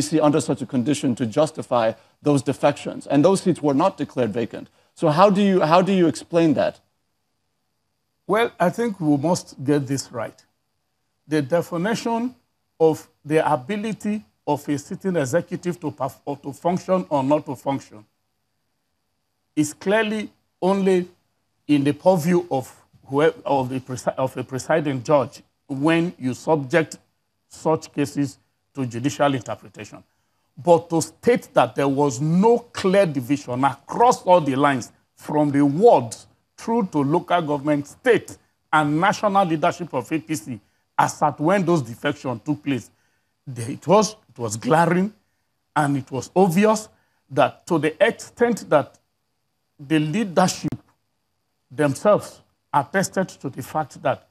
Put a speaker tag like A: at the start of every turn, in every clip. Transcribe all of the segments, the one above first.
A: see under such a condition to justify those defections. And those seats were not declared vacant. So how do you explain that?
B: Well, I think we must get this right. The definition of the ability of a sitting executive to function or not to function is clearly only in the purview of a presiding judge when you subject such cases to judicial interpretation. But to state that there was no clear division across all the lines from the wards through to local government, state, and national leadership of APC as at when those defections took place, it was glaring, and it was obvious that to the extent that the leadership themselves attested to the fact that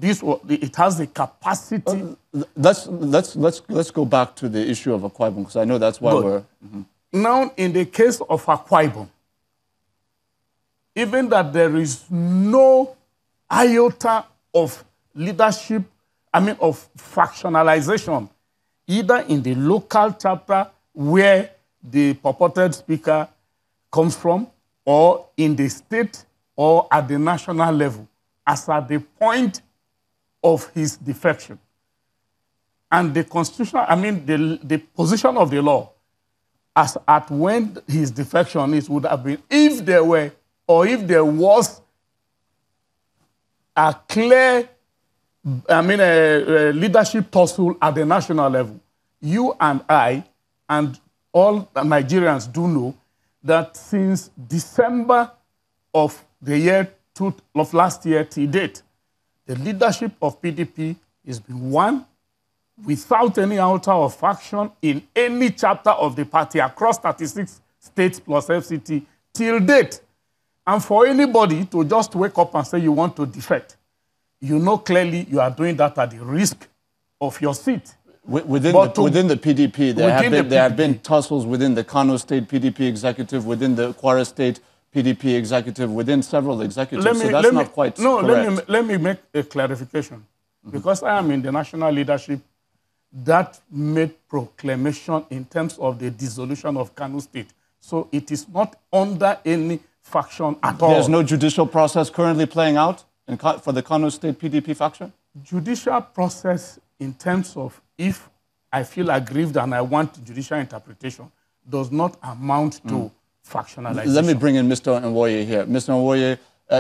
B: it has the capacity.
A: Let's go back to the issue of Akwa Ibom, because I know that's why we're.
B: Now, in the case of Akwa Ibom, even that there is no iota of leadership, of factionalization, either in the local chapter where the purported speaker comes from, or in the state, or at the national level, as at the point of his defection. And the constitutional, the position of the law, as at when his defection is, would have been, if there were, or if there was a clear, a leadership tussle at the national level, you and I, and all Nigerians do know that since December of the year of last year to date, the leadership of PDP has been one without any iota of faction in any chapter of the party across 36 states plus FCT till date. And for anybody to just wake up and say you want to defect, you know clearly you are doing that at the risk of your seat.
A: Within the PDP, there have been tussles within the Kano State PDP executive, within the Kwara State PDP executive, within several executives, so that's not quite correct.
B: Let me make a clarification. Because I am in the national leadership that made proclamation in terms of the dissolution of Kano State. So it is not under any faction at all.
A: There's no judicial process currently playing out for the Kano State PDP faction?
B: Judicial process in terms of if I feel aggrieved and I want judicial interpretation does not amount to factionalization.
A: Let me bring in Mr. Nwoye here. Mr. Nwoye,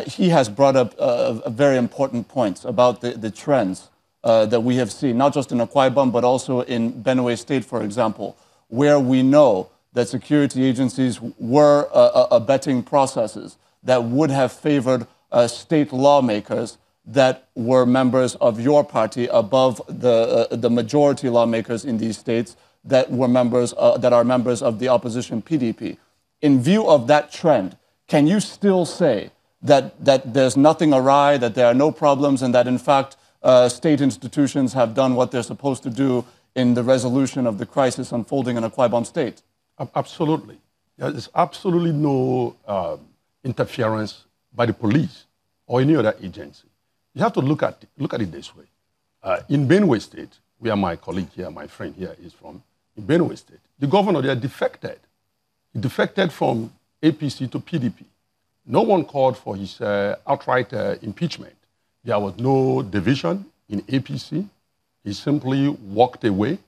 A: he has brought up a very important point about the trends that we have seen, not just in Akwa Ibom, but also in Benue State, for example, where we know that security agencies were abetting processes that would have favored state lawmakers that were members of your party above the majority lawmakers in these states that were members that are members of the opposition PDP. In view of that trend, can you still say that there's nothing awry, that there are no problems, and that in fact state institutions have done what they're supposed to do in the resolution of the crisis unfolding in Akwa Ibom State?
C: Absolutely. There's absolutely no interference by the police or any other agency. You have to look at it this way. In Benue State, where my colleague here, my friend here is from, in Benue State, the governor there defected. He defected from APC to PDP. No one called for his outright impeachment. There was no division in APC. He simply walked away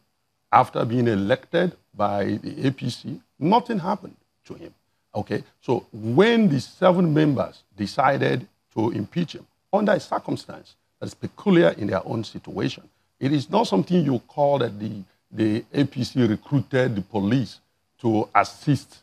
C: after being elected by the APC. Nothing happened to him. Okay, so when the 7 members decided to impeach him under a circumstance that's peculiar in their own situation, it is not something you call that the APC recruited the police to assist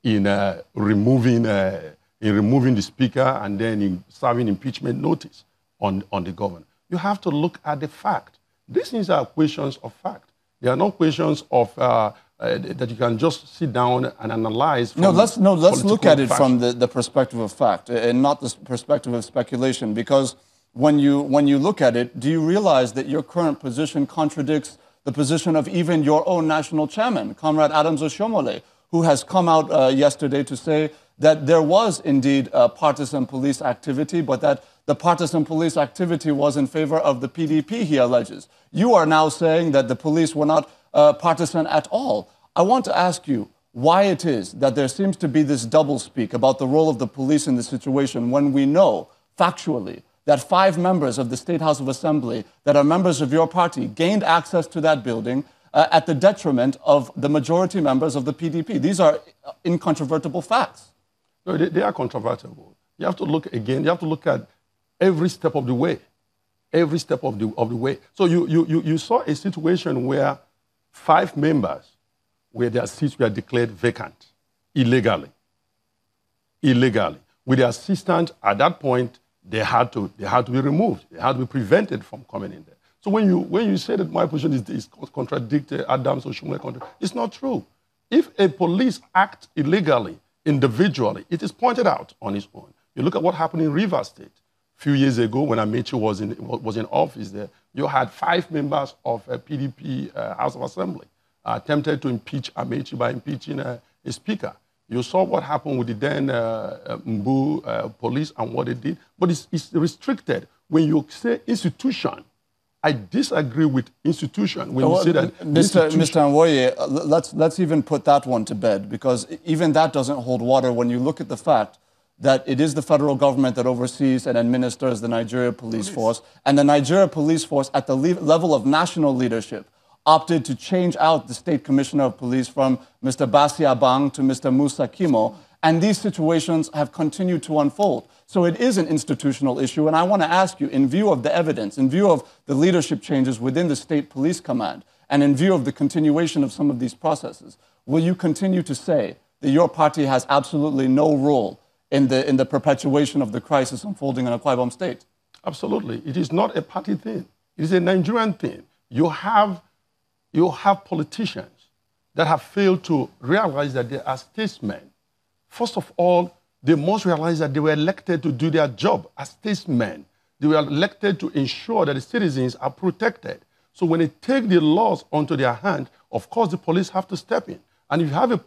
C: in removing the speaker and then in serving impeachment notice on the governor. You have to look at the fact. These things are questions of fact. They are not questions of that you can just sit down and analyze.
A: Let's look at it from the perspective of fact and not the perspective of speculation. Because when you look at it, do you realize that your current position contradicts the position of even your own national chairman, Comrade Adams Oshomole, who has come out yesterday to say that there was indeed partisan police activity, but that the partisan police activity was in favor of the PDP, he alleges. You are now saying that the police were not partisan at all. I want to ask you why it is that there seems to be this doublespeak about the role of the police in the situation when we know factually that 5 members of the State House of Assembly that are members of your party gained access to that building at the detriment of the majority members of the PDP. These are incontrovertible facts.
C: No, they are controvertible. You have to look again, you have to look at every step of the way. Every step of the way. So you saw a situation where 5 members, where their seats were declared vacant, illegally. With the assistant, at that point, they had to be removed. They had to be prevented from coming in there. So when you say that my position is contradicted, Adams or Shumle, it's not true. If a police act illegally, individually, it is pointed out on its own. You look at what happened in Rivers State. A few years ago, when Amechi was in office there, you had 5 members of a PDP House of Assembly attempted to impeach Amechi by impeaching a speaker. You saw what happened with the then Mbu police and what they did. But it's restricted. When you say institution, I disagree with institution. When you say that
A: Mr. Nwoye, let's even put that one to bed, because even that doesn't hold water when you look at the fact that it is the federal government that oversees and administers the Nigeria Police Force, and the Nigeria Police Force at the level of national leadership opted to change out the State Commissioner of Police from Mr. Basi Abang to Mr. Musa Kimo, and these situations have continued to unfold. So it is an institutional issue, and I want to ask you, in view of the evidence, in view of the leadership changes within the State Police Command, and in view of the continuation of some of these processes, will you continue to say that your party has absolutely no role in the perpetuation of the crisis unfolding in Akwa Ibom State?
C: Absolutely. It is not a party thing. It is a Nigerian thing. You have politicians that have failed to realize that they are statesmen. First of all, they must realize that they were elected to do their job as statesmen. They were elected to ensure that the citizens are protected. So when they take the laws onto their hand, of course, the police have to step in. And if you have a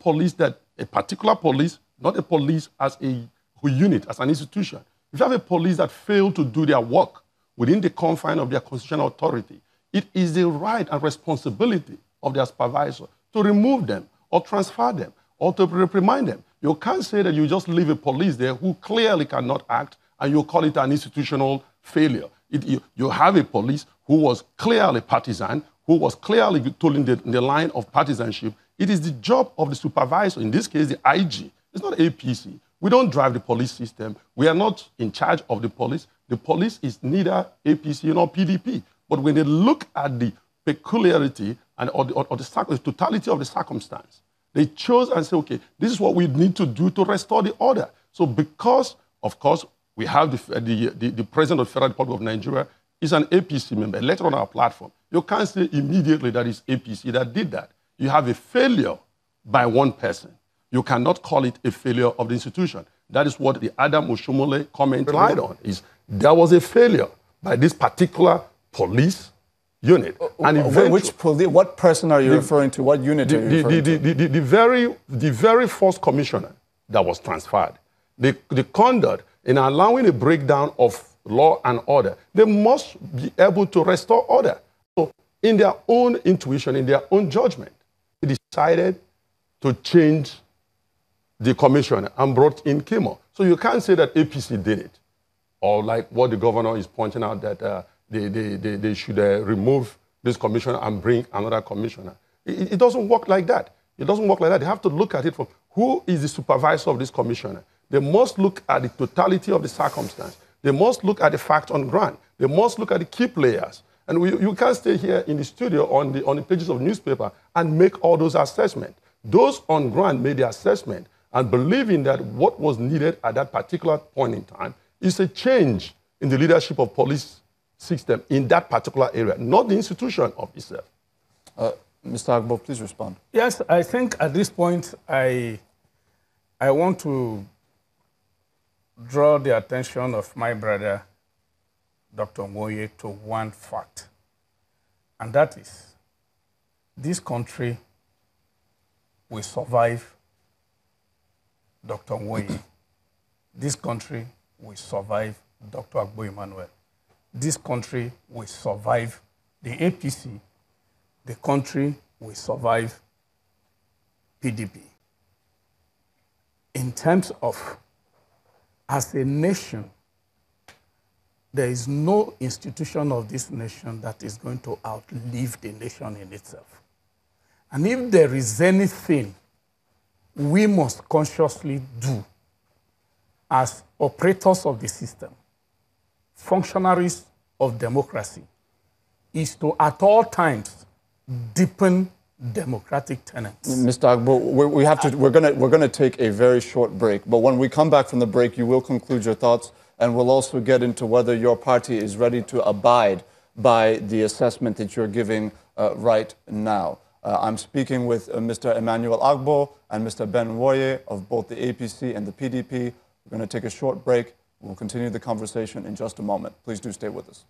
C: particular police, not a police as a unit, as an institution, if you have a police that fail to do their work within the confines of their constitutional authority, it is the right and responsibility of their supervisor to remove them or transfer them or to reprimand them. You can't say that you just leave a police there who clearly cannot act and you call it an institutional failure. You have a police who was clearly partisan, who was clearly towing the line of partisanship. It is the job of the supervisor, in this case the IG. It's not APC. We don't drive the police system. We are not in charge of the police. The police is neither APC nor PDP. But when they look at the peculiarity or the totality of the circumstance, they chose and say, okay, this is what we need to do to restore the order. So because, of course, we have the President of the Federal Republic of Nigeria is an APC member elected on our platform. You can't say immediately that it's APC that did that. You have a failure by one person. You cannot call it a failure of the institution. That is what the Adam Oshomole comment relied on, is there was a failure by this particular police unit. And
A: what person are you referring to? What unit are you referring to?
C: The very first commissioner that was transferred, the conduct in allowing a breakdown of law and order, they must be able to restore order. So in their own intuition, in their own judgment, they decided to change the commissioner and brought in Kimo. So you can't say that APC did it, or like what the governor is pointing out, that they should remove this commissioner and bring another commissioner. It doesn't work like that. It doesn't work like that. They have to look at it from who is the supervisor of this commissioner. They must look at the totality of the circumstance. They must look at the facts on ground. They must look at the key players. And you can't stay here in the studio on the pages of newspaper and make all those assessments. Those on ground made the assessment and believing that what was needed at that particular point in time is a change in the leadership of police system in that particular area, not the institution of itself.
A: Mr. Agbo, please respond.
B: Yes, I think at this point, I want to draw the attention of my brother, Dr. Nwoye, to one fact, and that is this country will survive Dr. Nwoye. This country will survive Dr. Agbo Emmanuel. This country will survive the APC. The country will survive PDP. In terms of, as a nation, there is no institution of this nation that is going to outlive the nation in itself. And if there is anything we must consciously do as operators of the system, functionaries of democracy, is to at all times deepen democratic tenets.
A: Mr. Agbo, we're going to take a very short break, but when we come back from the break, you will conclude your thoughts, and we'll also get into whether your party is ready to abide by the assessment that you're giving right now. I'm speaking with Mr. Emmanuel Agbo and Mr. Ben Nwoye of both the APC and the PDP. We're going to take a short break. We'll continue the conversation in just a moment. Please do stay with us.